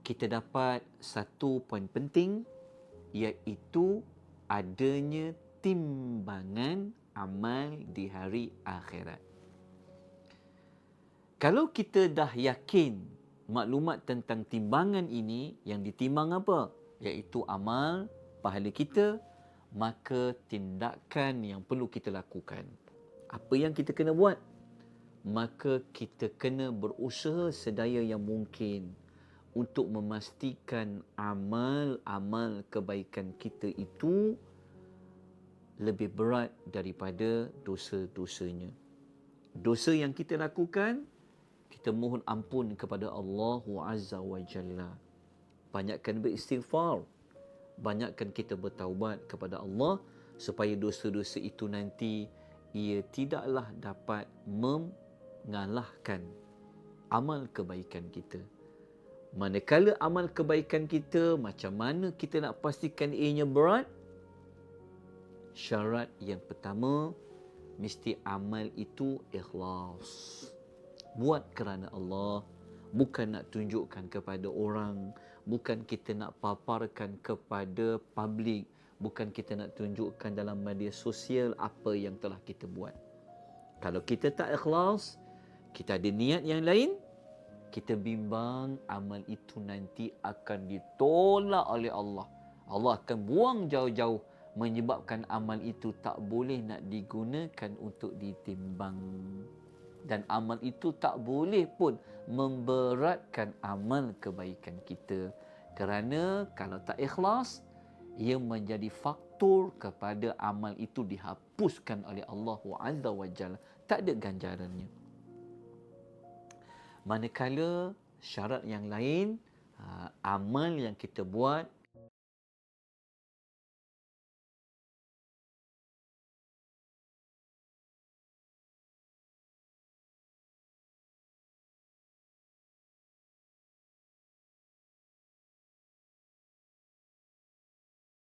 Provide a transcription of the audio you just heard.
kita dapat satu poin penting, iaitu adanya timbangan amal di hari akhirat. Kalau kita dah yakin maklumat tentang timbangan ini, yang ditimbang apa? Iaitu amal pahala kita, maka tindakan yang perlu kita lakukan. Apa yang kita kena buat? Maka kita kena berusaha sedaya yang mungkin untuk memastikan amal-amal kebaikan kita itu lebih berat daripada dosa-dosanya. Dosa yang kita lakukan, kita mohon ampun kepada Allah Azza wa Jalla. Banyakkan beristighfar. Banyakkan kita bertaubat kepada Allah supaya dosa-dosa itu nanti ia tidaklah dapat mengalahkan amal kebaikan kita. Manakala amal kebaikan kita, macam mana kita nak pastikan ianya berat? Syarat yang pertama, mesti amal itu ikhlas. Buat kerana Allah, bukan nak tunjukkan kepada orang, bukan kita nak paparkan kepada publik, bukan kita nak tunjukkan dalam media sosial apa yang telah kita buat. Kalau kita tak ikhlas, kita ada niat yang lain, kita bimbang amal itu nanti akan ditolak oleh Allah. Allah akan buang jauh-jauh, menyebabkan amal itu tak boleh nak digunakan untuk ditimbang. Dan amal itu tak boleh pun memberatkan amal kebaikan kita. Kerana kalau tak ikhlas, ia menjadi faktor kepada amal itu dihapuskan oleh Allah Azza wa Jalla. Tak ada ganjarannya. Manakala syarat yang lain, amal yang kita buat